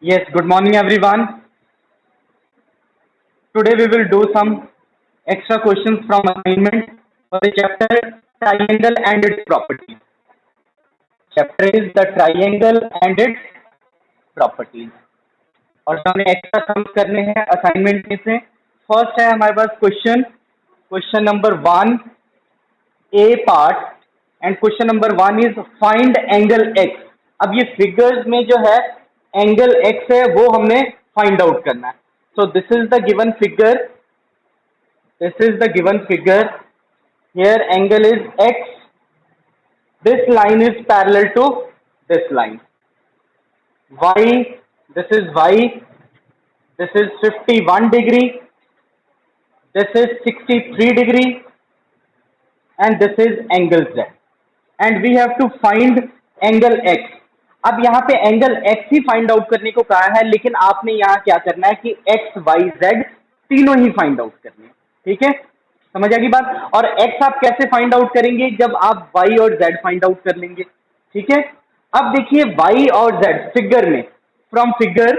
Yes, good morning everyone. Today we will do some extra questions from assignment for the chapter triangle and its properties. Chapter is the triangle and its properties. और हमें extra sums करने हैं assignment में से। First है हमारे पास question number 1 A part and question number 1 is find angle X. अब ये फिगर्स में जो है एंगल एक्स है वो हमने फाइंड आउट करना है। सो this is the given figure, here angle is x, this line is parallel to this line, y, this is y, this is 51 degree, this is 63 degree, and this is angle z, and we have to find angle x। अब यहाँ पे angle x ही find out करने को कहा है, लेकिन आपने यहाँ क्या करना है कि x y z तीनों ही फाइंड आउट करने हैं। ठीक है, समझ आ गई बात। और x आप कैसे फाइंड आउट करेंगे, जब आप y और z फाइंड आउट कर लेंगे। ठीक है, अब देखिए y और z फिगर में, from figure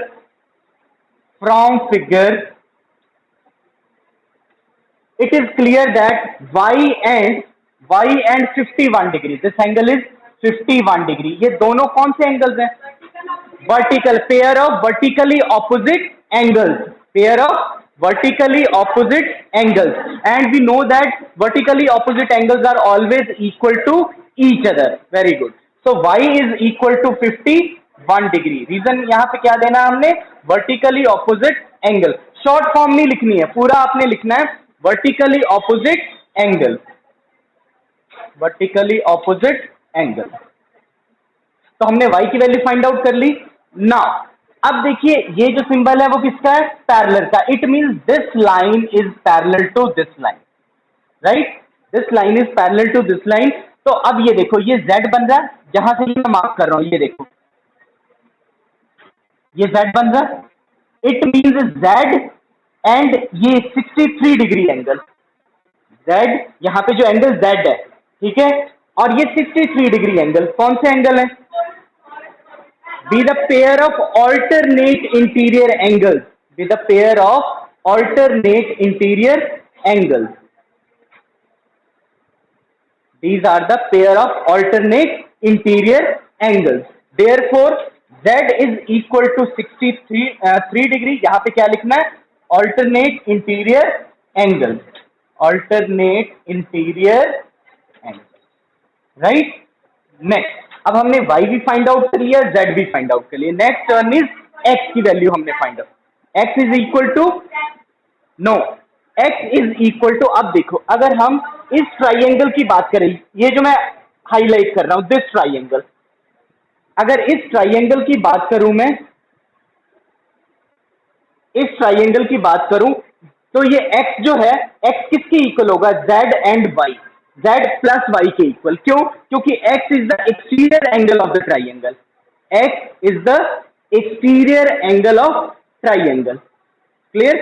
it is clear that y and 51 degree, this angle is 51 degree। ये दोनों कौन से एंगल्स हैं? Vertical, pair of vertically opposite angles, and we know that vertically opposite angles are always equal to each other। very good, so y is equal to 51 degree। Reason यहाँ पे क्या देना है हमने? Vertically opposite angle. Short form नहीं लिखनी है, पूरा आपने लिखना है वर्टिकली ऑपोजिट एंगल, तो हमने y की वैल्यू फाइंड आउट कर ली ना। अब देखिए ये जो सिंबल है वो किसका है? पैरेलल का। It means this line is parallel to this line, right? This line is parallel to this line. तो अब ये देखो ये z बन रहा है, जहां से मैं मार्क कर रहा हूं, ये देखो ये z बन रहा है। इट मींस z एंड ये 63 डिग्री एंगल, z यहाँ पे जो एंगल z है, ठीक है, और ये 63 डिग्री एंगल कौन से एंगल है? Be the pair of alternate interior angles, these are the pair of alternate interior angles। therefore z is equal to 63 degree। यहां पे क्या लिखना है? alternate interior angles, right. Next, अब हमने y भी फाइंड आउट कर लिया, z भी फाइंड आउट कर लिया। नेक्स्ट टर्न इज x की वैल्यू हमने find out. x is equal to, no, x is equal to, अब देखो अगर हम इस ट्राइंगल की बात करें, ये जो मैं हाईलाइट कर रहा हूं दिस ट्राइंगल, अगर इस ट्राइंगल की बात करूं मैं, इस ट्राइंगल की बात करूं, तो ये x जो है, x किसके इक्वल होगा? z and y, z plus y के इक्वल। क्यों? क्योंकि x is the exterior angle of the triangle, x is the exterior angle of triangle. Clear?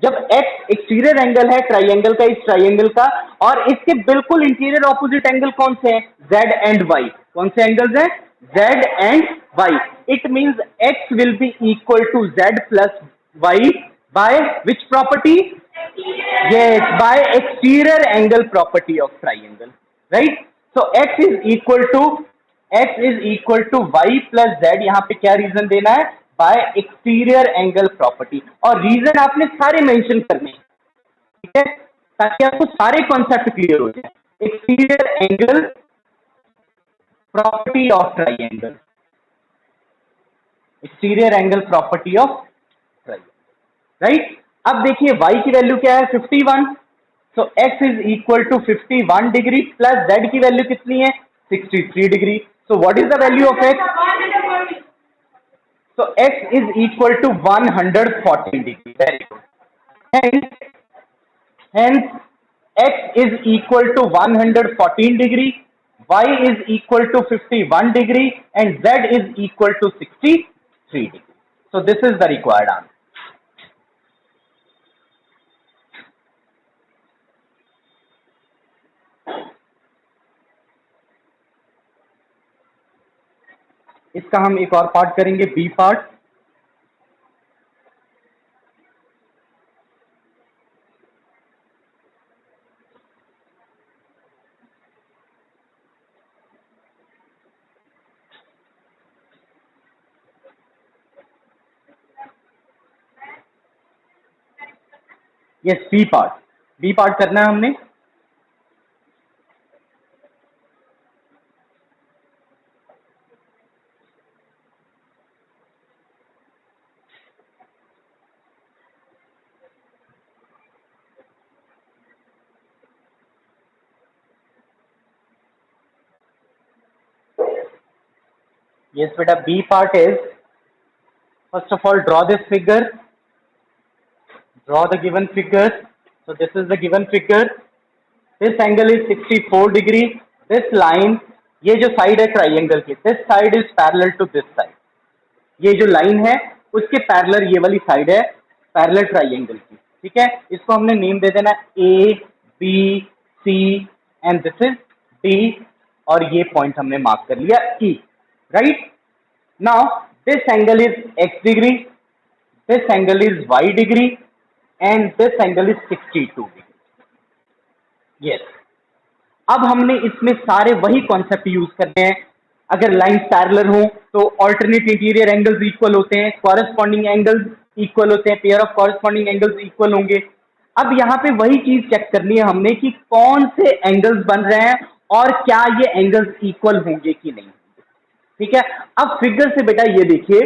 जब x एक्सटीरियर एंगल है ट्राइंगल का, इस ट्राइंगल का, और इसके बिल्कुल इंटीरियर ऑपोजिट एंगल कौन से हैं? z and y। कौन से एंगल्स हैं? z and y। It means x will be equal to z plus y by which property? Yes, by exterior angle property of triangle, right? So x is equal to y plus z। यहाँ पे क्या reason देना है? Bye exterior angle property. और reason आपने सारे mention करने हैं, ठीक है, ताकि आपको सारे कॉन्सेप्ट क्लियर हो जाए। Exterior angle property of triangle, right. अब देखिए y की वैल्यू क्या है? 51। So x is equal to 51 degree plus z की वैल्यू कितनी है? 63 degree. So what is the value of x? So x is equal to 114 degree. Very good. Hence x is equal to 114 degree, y is equal to 51 degree, and z is equal to 63 degree। So this is the required answer। इसका हम एक और part करेंगे, B part. Yes, B part करना है हमने. Yes, beta. B part is, first of all, draw this figure. Draw the given figure. So this is the given figure. This angle is 64 degree. This line, ये जो side है triangle की, this side is parallel to this side. ये जो line है उसके parallel ये वाली साइड है पैरेलल ट्राइंगल की. ठीक है, इसको हमने नेम दे देना A B C and this is D, और ये पॉइंट हमने मार्क कर लिया E. Right. Now this angle is x degree, this angle is y degree and this angle is 62 degree. Yes. अब हमने इसमें सारे वही कॉन्सेप्ट यूज करने हैं. अगर लाइन पैरेलल हो तो ऑल्टरनेट इंटीरियर एंगल्स इक्वल होते हैं, कॉरेस्पॉन्डिंग एंगल्स इक्वल होते हैं, pair of corresponding angles equal होंगे. अब यहाँ पे वही चीज चेक करनी है हमने कि कौन से एंगल्स बन रहे हैं और क्या ये एंगल्स इक्वल होंगे कि नहीं. ठीक है. अब फिगर से बेटा ये देखिए,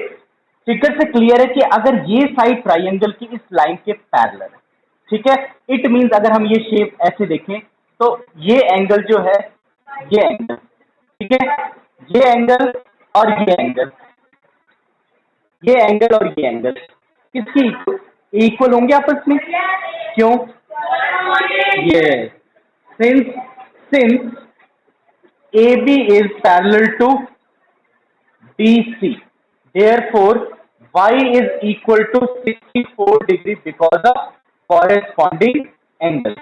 फिगर से क्लियर है कि अगर ये साइड ट्राइंगल की इस लाइन के पैरेलल है, ठीक है, इट मींस अगर हम ये शेप ऐसे देखें तो ये एंगल जो है, ये एंगल, ठीक है, ये एंगल और ये एंगल, ये एंगल और ये एंगल किसकी इक्वल होंगे आपस में. क्यों? ये since since AB is parallel to BC, therefore y is equal to 64 degree because of corresponding angle.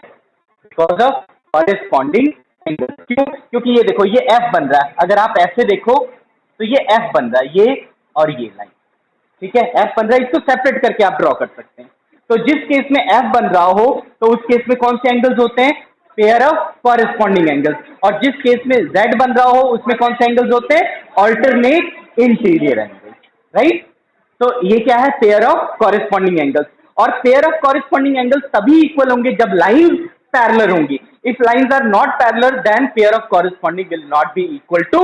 Because of corresponding angle. क्यों? क्योंकि ये देखो ये F बन रहा है. अगर आप ऐसे देखो तो ये F बन रहा है, ये और ये लाइन. ठीक है, F बन रहा है. इसको सेपरेट करके आप ड्रॉ कर सकते हैं. तो जिस केस में F बन रहा हो तो उस केस में कौन से एंगल्स होते हैं? Pair of corresponding angles. और जिस केस में Z बन रहा हो उसमें कौन से एंगल्स होते हैं? Alternate interior angles. राइट. तो ये क्या है? Pair of corresponding angles. और पेयर ऑफ कॉरेस्पॉन्डिंग एंगल्स तभी इक्वल होंगे जब लाइंस पैरेलल होंगी. If lines are not parallel then pair of corresponding will not be equal to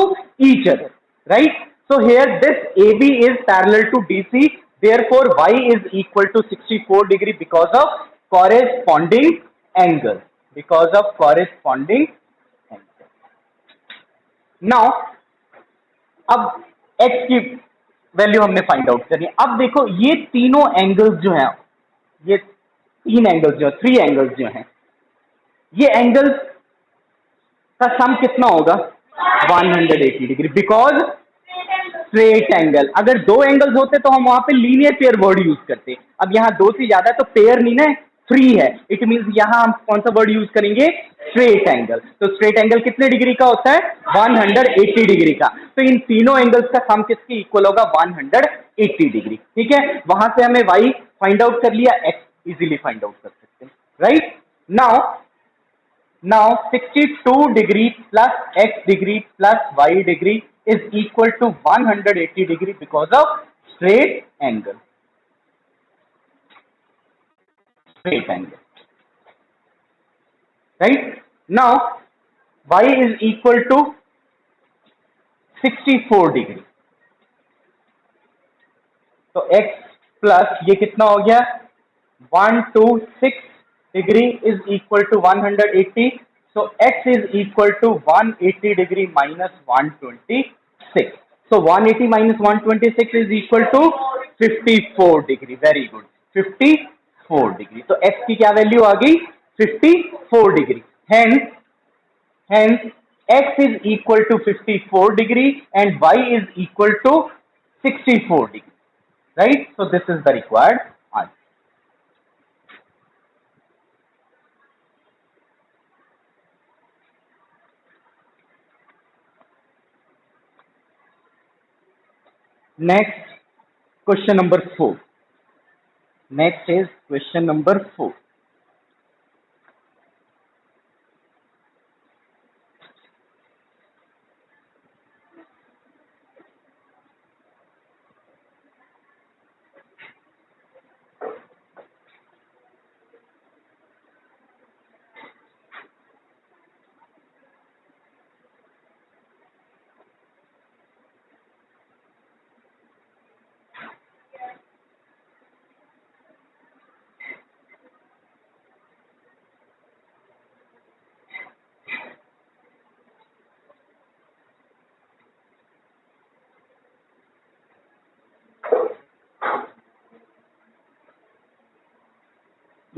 each other. Right. So here this AB is parallel to DC, therefore y is equal to 64 degree because of corresponding angle. Because of corresponding angle. Now, अब x की value हमने find out करनी है. अब देखो ये तीनों angles जो हैं, ये तीन एंगल्स जो, थ्री एंगल्स जो हैं, ये एंगल्स का सम कितना होगा? 180 डिग्री. Because straight angle. अगर दो एंगल्स होते तो हम वहां पे लीनियर पेयर वर्ड यूज करते. अब यहाँ दो से ज्यादा तो पेयर नहीं ना, थ्री है. इट मींस यहाँ हम कौन सा वर्ड यूज करेंगे? Straight angle. तो स्ट्रेट एंगल कितने डिग्री का होता है? 180 डिग्री का. तो इन तीनों एंगल्स का सम किसके इक्वल होगा? 180 डिग्री. ठीक है. वहां से हमें y फाइंड आउट कर लिया, x इजीली फाइंड आउट कर सकते हैं. Right. Now 62 degree plus x degree plus y degree is equal to 180 degree because of straight angle. Straight angle. Right? Now y is equal to 64 degree. तो x plus ये कितना हो गया? 126 degree is equal to 180. So x is equal to 180 degree minus 126. So 180 minus 126 is equal to 54 degree. Very good. 54 degree. तो x की क्या value आ गई? 54 degree. Hence x is equal to 54 degree and y is equal to 64 degree. Right? So this is the required answer. Next, question number 4. Next is question number 4.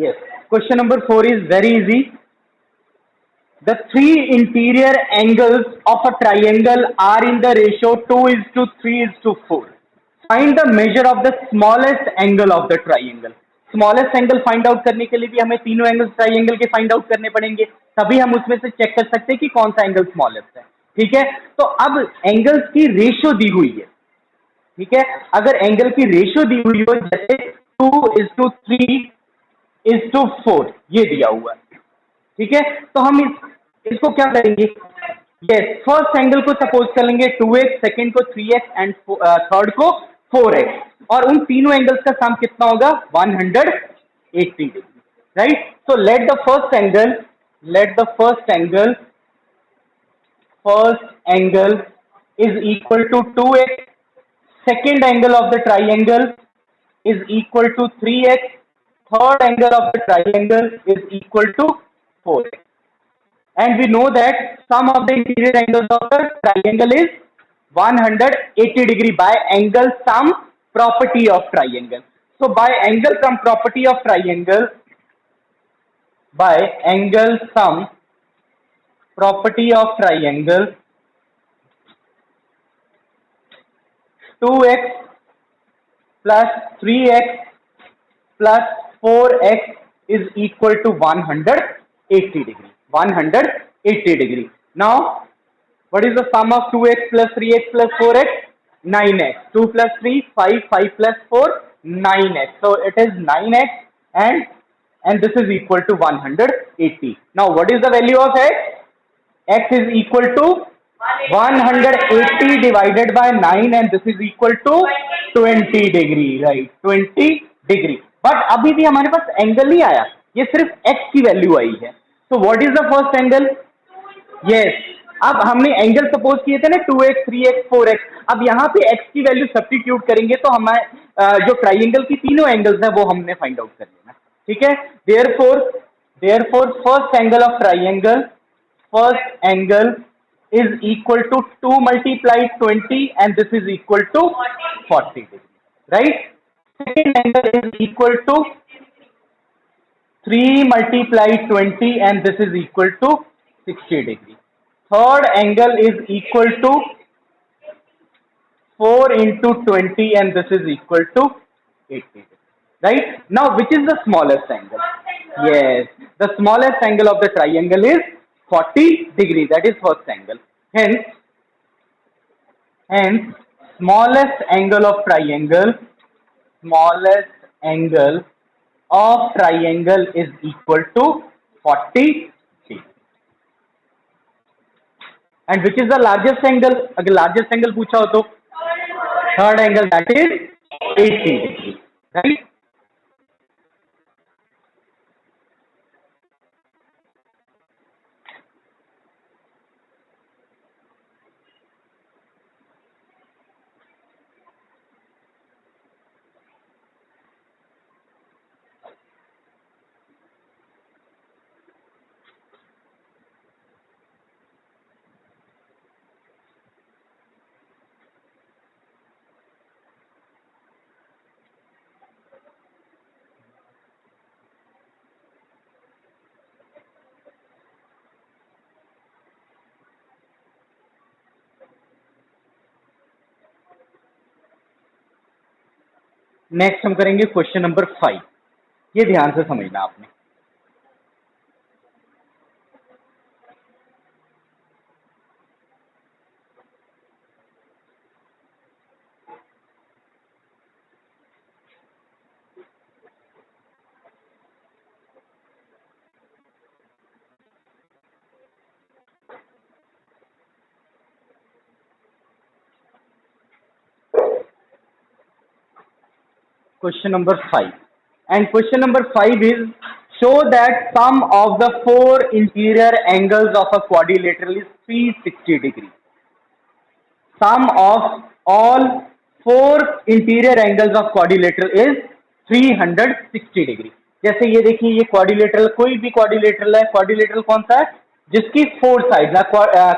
Yes. Question number 4 is very easy. The three interior angles of a triangle are in the ratio 2:3:4. Find the measure of the smallest angle of the triangle. Smallest angle find out करने के लिए भी हमें तीनों angles triangle के find out करने पड़ेंगे, तभी हम उसमें से चेक कर सकते हैं कि कौन सा एंगल स्मॉलेस्ट है। ठीक है, तो अब एंगल्स की रेशियो दी हुई है। ठीक है, अगर एंगल की रेशियो दी हुई हो, जैसे 2:3:4 ये दिया हुआ है। ठीक है, तो हम इसको क्या करेंगे, यस, फर्स्ट एंगल को सपोज कर लेंगे 2x, सेकंड को 3x एंड थर्ड को 4x, और उन तीनों एंगल्स का सम कितना होगा 180 degree, right. So let the first angle is equal to 2x, second angle of the triangle is equal to 3x, third angle of the triangle is equal to 4x. And we know that sum of the interior angles of the triangle is 180 degree by angle sum property of triangle. So by angle sum property of triangle, by angle sum property of triangle, 2x plus 3x plus 4x is equal to 180 degree. 180 degree. Now, what is the sum of 2x plus 3x plus 4x? 9x. 2 plus 3, 5, 5 plus 4, 9x. So it is 9x, and this is equal to 180. Now, what is the value of x? X is equal to 180 divided by 9, and this is equal to 20 degree, right? 20 degree. But अभी भी हमारे पास angle नहीं आया, ये सिर्फ x की value आई है। So what is the first angle? Yes. अब हमने एंगल सपोज किए थे ना 2x, 3x, 4x। अब यहाँ पे x की वैल्यू सब्स्टिट्यूट करेंगे तो हमारे जो ट्राइंगल की तीनों एंगल्स है वो हमने फाइंड आउट कर लेना। ठीक है, therefore first angle of triangle, first angle is equal to 2 multiplied 20, and this is equal to 40 degree, right? Second angle is equal to 3 multiplied 20, and this is equal to 60 degree. Third angle is equal to 4 into 20, and this is equal to 80 degree, right? Now, which is the smallest angle? Yes, the smallest angle of the triangle is 40 degree. That is first angle. Hence, smallest angle of triangle is equal to 40 degree. And which is the largest angle? अगर largest angle पूछा हो तो third angle, that is 80 degree, right? Next हम करेंगे question number 5। ये ध्यान से समझना आपने। Question number 5, and question number 5 is show that sum of the 4 interior angles of a quadrilateral is 360 degree. Sum of all 4 interior angles of quadrilateral is 360 degree. जैसे ये देखिए, ये क्वाड्रिलेटरल, कोई भी क्वाड्रिलेटरल है। क्वाड्रिलेटरल कौन सा है? जिसकी 4 sides,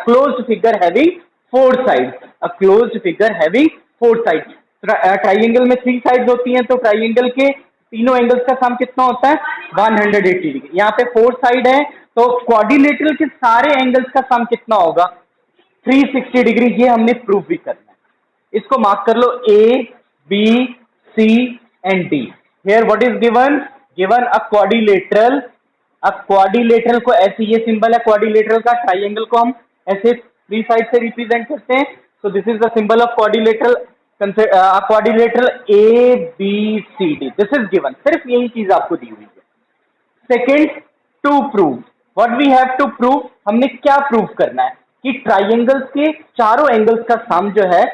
closed figure having 4 sides, a closed figure having 4 sides. Triangle में 3 साइड्स होती हैं, तो ट्राइंगल के तीनों एंगल्स का सम कितना होता है 180 डिग्री। यहाँ पे 4 साइड है तो क्वाड्रिलेटरल के सारे एंगल्स का सम कितना होगा 360 डिग्री। ये हमने प्रूफ भी करना है। इसको मार्क कर लो A B C and D. Here what is given, given a quadrilateral. अब क्वाड्रिलेटरल को ऐसे, ये सिंबल है क्वाड्रिलेटरल का, ट्राइंगल को हम ऐसे 3 साइड से रिप्रेजेंट करते हैं। So this is the symbol of quadrilateral, quadrilateral A B C D, this is given. सिर्फ यही चीज आपको दी हुई है। Second, to prove, what we have to prove, हमने क्या प्रूव करना है कि ट्राइंगल्स के चारों एंगल्स का सम जो है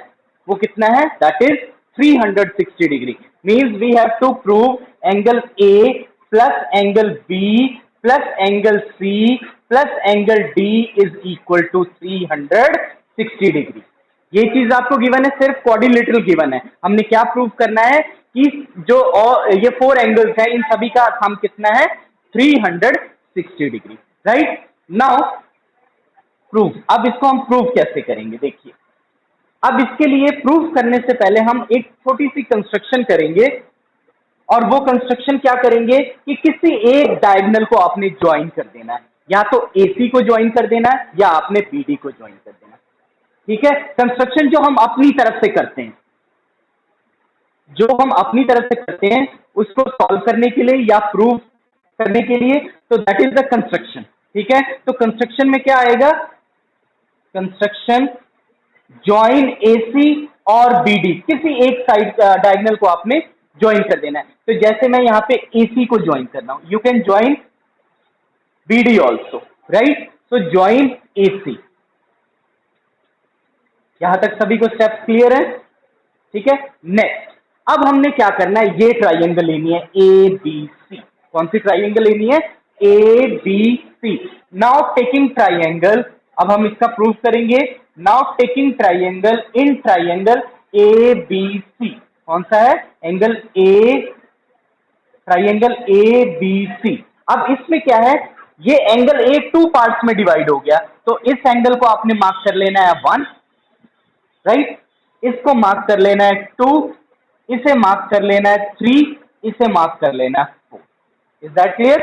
वो कितना है, that is 360 degree. Means we have to prove angle A plus angle B plus angle C plus angle D is equal to 360 degree. ये चीज आपको गिवन है, सिर्फ क्वाड्रिलेटरल गिवन है। हमने क्या प्रूव करना है कि जो और ये 4 एंगल्स है इन सभी का सम कितना है 360 डिग्री, राइट। नाउ प्रूफ, अब इसको हम प्रूफ कैसे करेंगे देखिए। अब इसके लिए प्रूफ करने से पहले हम एक छोटी सी कंस्ट्रक्शन करेंगे, और वो कंस्ट्रक्शन क्या करेंगे कि किसी एक डायगोनल को आपने ज्वाइन कर देना है, या तो AC को ज्वाइन कर देना है या आपने BD को ज्वाइन कर देना है। ठीक है, कंस्ट्रक्शन जो हम अपनी तरफ से करते हैं, जो हम अपनी तरफ से करते हैं उसको सॉल्व करने के लिए या प्रूव करने के लिए, तो दैट इज द कंस्ट्रक्शन। ठीक है, तो कंस्ट्रक्शन में क्या आएगा, कंस्ट्रक्शन ज्वाइन AC और BD, किसी एक साइड डायगोनल को आपने ज्वाइन कर देना है। तो जैसे मैं यहाँ पे AC को ज्वाइन कर रहा हूं, you can join BD also, right. तो ज्वाइन AC। यहां तक सभी को स्टेप्स क्लियर है, ठीक है। नेक्स्ट, अब हमने क्या करना है, ये ट्राइंगल लेनी है ABC। कौन सी ट्राइंगल लेनी है, ABC। नाउ टेकिंग ट्राइंगल, अब हम इसका प्रूफ करेंगे। Now taking triangle in triangle ABC, कौन सा है, एंगल A, ट्राइंगल ABC। अब इसमें क्या है, ये एंगल A 2 पार्ट्स में डिवाइड हो गया, तो इस एंगल को आपने मार्क कर लेना है 1, राइट। इसको मार्क कर लेना है 2, इसे मार्क कर लेना है 3, इसे मार्क कर लेना है 4। Is that clear?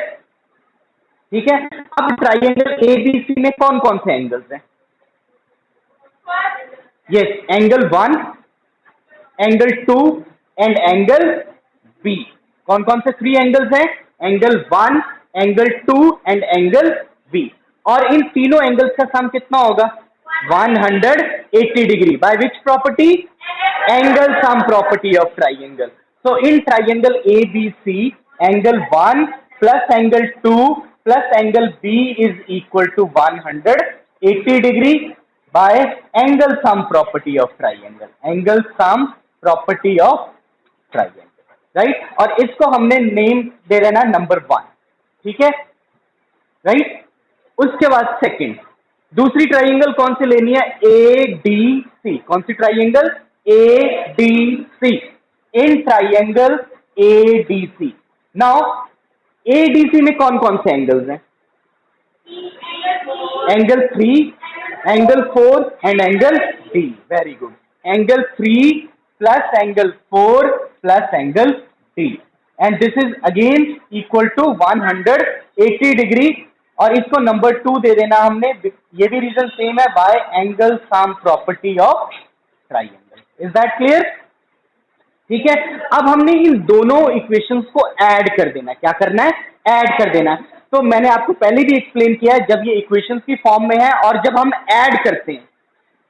ठीक है। अब ट्राइंगल ABC में कौन कौन से एंगल्स हैं, yes, angle 1, angle 2 and angle B। कौन कौन से 3 एंगल्स हैं, angle 1, angle 2 and angle B। और इन तीनों एंगल्स का सम कितना होगा 180 degree. By which property, angle sum property of triangle. So in triangle ABC, angle 1 plus angle 2 plus angle B is equal to 180 degree by angle sum property of triangle, angle sum property of triangle, right. और इसको हमने name दे देना number 1, ठीक है, right. उसके बाद second, दूसरी ट्राइंगल कौन सी लेनी है, ADC। कौन सी triangle, ADC। In triangle ADC, now ADC में कौन कौन से एंगल्स हैं, angle 3, angle 4 and angle D। Very good, angle 3 plus angle 4 plus angle D, and this is again equal to 180 degree. और इसको नंबर 2 दे देना हमने, ये भी रीजन सेम है, by angle sum property of triangle. Is that clear? ठीक है। अब हमने इन दोनों इक्वेशंस को ऐड कर देना है। क्या करना है, ऐड कर देना है। तो मैंने आपको पहले भी एक्सप्लेन किया है, जब ये इक्वेशंस की फॉर्म में है और जब हम ऐड करते हैं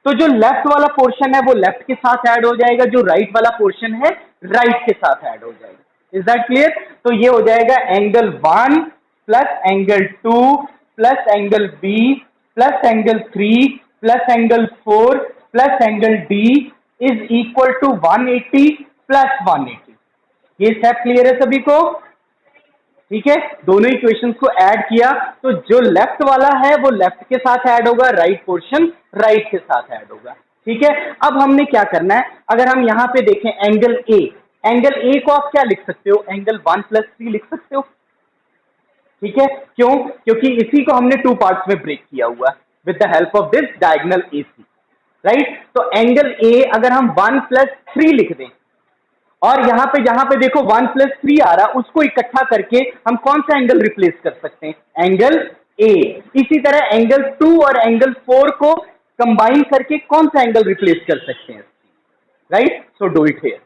तो जो लेफ्ट वाला पोर्शन है वो लेफ्ट के साथ ऐड हो जाएगा, जो राइट वाला पोर्शन है राइट के साथ ऐड हो जाएगा। Is that clear? तो ये हो जाएगा angle 1 plus angle 2 plus angle B plus angle 3 plus angle 4 plus angle D is equal to 180 plus 180। ये स्टेप क्लियर है सभी को? ठीक है, दोनों इक्वेशंस को ऐड किया तो जो लेफ्ट वाला है वो लेफ्ट के साथ ऐड होगा, राइट पोर्शन राइट के साथ ऐड होगा। ठीक है, अब हमने क्या करना है, अगर हम यहां पे देखें एंगल A, एंगल A को आप क्या लिख सकते हो, एंगल 1 + 3 लिख सकते हो। ठीक है, क्यों? क्योंकि इसी को हमने 2 पार्ट्स में ब्रेक किया हुआ with the help of this diagonal AC, right. तो एंगल A अगर हम 1 + 3 लिख दें और यहाँ पे जहां पे देखो 1+3 आ रहा, उसको इकट्ठा करके हम कौन सा एंगल रिप्लेस कर सकते हैं? Angle A. इसी तरह एंगल 2 और एंगल 4 को कंबाइन करके कौन सा एंगल रिप्लेस कर सकते हैं? Right, so do it here.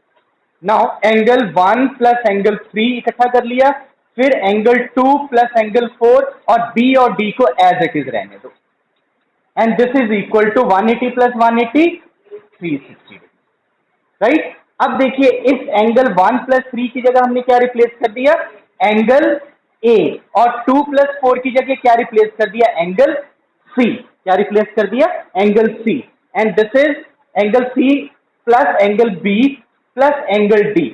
Now angle 1 plus angle 3 इकट्ठा कर लिया, फिर एंगल 2 प्लस एंगल 4, और बी और डी को एज इट इज रहने दो, and this is equal to 180 plus 180, 360 degree. Right, अब देखिए इस एंगल 1+3 की जगह हमने क्या रिप्लेस कर दिया? Angle A. और 2+4 की जगह क्या रिप्लेस कर दिया? Angle C. क्या रिप्लेस कर दिया? Angle C. And this is angle C plus angle B plus angle D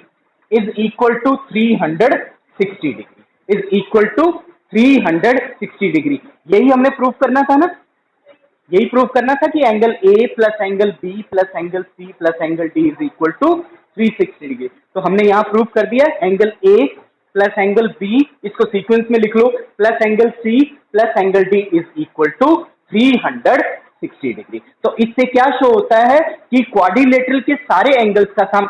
is equal to 360 degree, is equal to 360 degree. यही हमने प्रूव करना था ना, यही प्रूव करना था कि angle A plus angle B plus angle C plus angle D is equal to 360 degree. तो हमने यहाँ प्रूव कर दिया angle A plus angle B, इसको सीक्वेंस में लिख लो, plus angle C plus angle D is equal to 360 degree. तो इससे क्या शो होता है कि क्वाड्रिलेटरल के सारे एंगल्स का सम,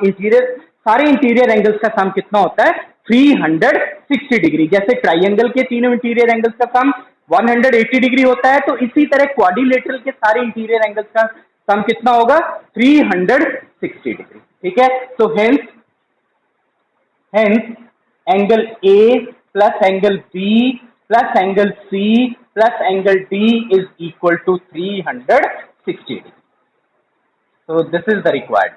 सारे इंटीरियर एंगल्स का सम कितना होता है? 360 डिग्री। जैसे ट्राइंगल के तीनों इंटीरियर एंगल्स का सम 180 डिग्री होता है, तो इसी तरह क्वाड्रिलेटरल के सारे इंटीरियर एंगल्स का सम कितना होगा? 360 डिग्री। ठीक है, तो hence angle A plus angle B plus angle C plus angle D is equal to 360 degree. so this is the required.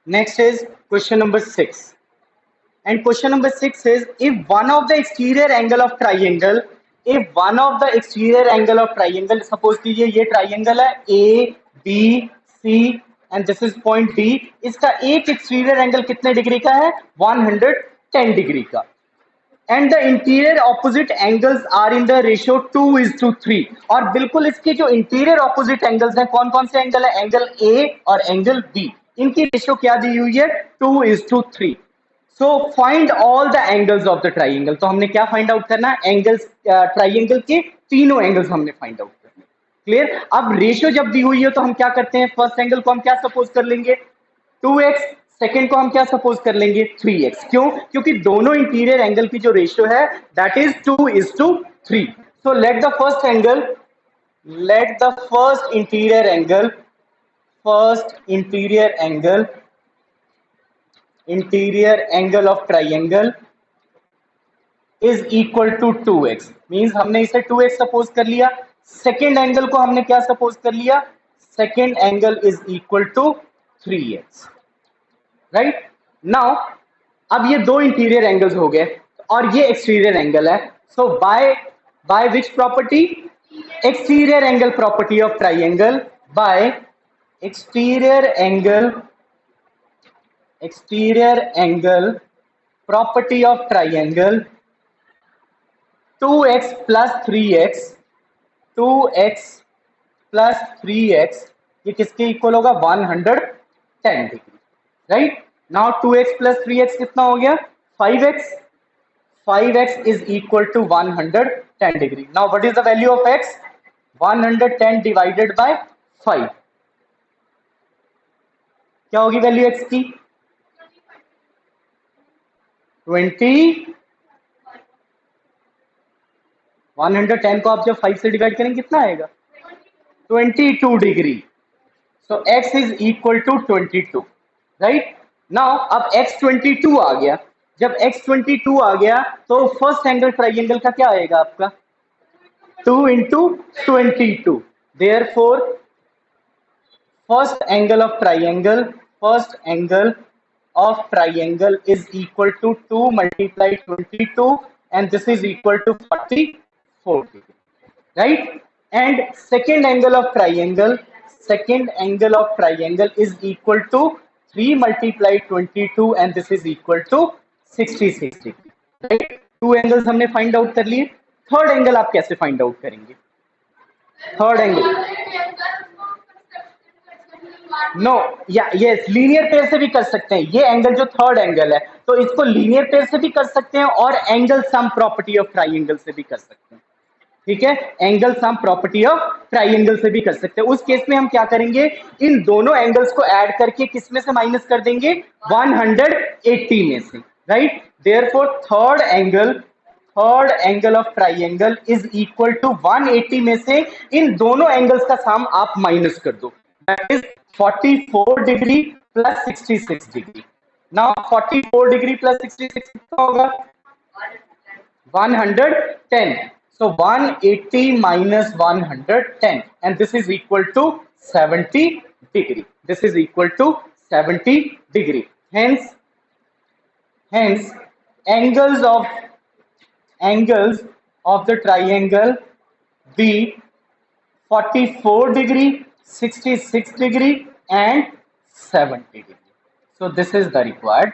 Next is question number 6. And question number 6 is, if one of the exterior angle of triangle, suppose कीजिए ये triangle है A, B, C and this is point D, इसका एक exterior angle कितने degree का है? 110 degree का। And the interior opposite angles are in the ratio 2:3। और बिल्कुल इसके जो इंटीरियर ऑपोजिट एंगल्स हैं, कौन कौन से एंगल है? एंगल ए और एंगल बी, इनकी रेशियो क्या दी हुई है? 2:3। So find all the angles of the triangle. तो हमने क्या फाइंड आउट करना? एंगल्स, ट्राइंगल के तीनों एंगल्स हमने फाइंड आउट करने। क्लियर? अब रेशियो जब दी हुई है तो हम क्या करते हैं? फर्स्ट एंगल को हम क्या सपोज कर लेंगे? 2x। सेकेंड को हम क्या सपोज कर लेंगे? 3x। क्यों? क्योंकि दोनों इंटीरियर एंगल की जो रेशियो है that is 2:3। So let the first angle, let the first interior angle, interior angle of triangle is equal to 2x। Means हमने इसे 2x सपोज कर लिया। सेकेंड एंगल को हमने क्या सपोज कर लिया? Second angle is equal to 3x। Right now, अब ये दो इंटीरियर एंगल्स हो गए और ये एक्सटीरियर एंगल है। So by which property? Exterior angle property of triangle, by exterior angle property of triangle, 2x plus 3x, 2x plus 3x ये किसके इक्वल होगा? 110 degree. Right. Now 2x plus 3x कितना हो गया 5x, 5x is equal to 110 degree. Now what is the value of x? 110 divided by 5, क्या होगी value x की 20। 110 को आप जब 5 से डिवाइड करेंगे कितना आएगा 22 degree. So x is equal to 22, right. Now अब x 22 आ गया, जब x 22 आ गया तो फर्स्ट एंगल ट्राइंगल का क्या आएगा आपका 2 into 22, therefore first angle of triangle, first angle of triangle is equal to 2 multiplied 22 and this is equal to 44 degree, right? And second angle of triangle, second angle of triangle is equal to 3 multiplied 22 and this is equal to 66 degree, right? Two angles हमने find out कर लिए। Third angle आप कैसे find out करेंगे third angle no या yes linear pair से भी कर सकते हैं। ये एंगल जो थर्ड एंगल है तो इसको लीनियर पेयर से भी कर सकते हैं और angle sum property of triangle से भी कर सकते हैं, ठीक है। Angle sum property of triangle से भी कर सकते हैं। उस केस में हम क्या करेंगे इन दोनों एंगल्स को ऐड करके किस में से माइनस कर देंगे 180 में से, right. Therefore third angle of triangle is equal to 180 में से इन दोनों एंगल्स का सम आप माइनस कर दो, that is 44 degree plus 66 degree. Now 44 degree plus 66 कितना होगा 110, so 180 minus 110 and this is equal to 70 degree, this is equal to 70 degree. Hence angles of the triangle be 44 degree, 66 degree and 70 degree. So this is the required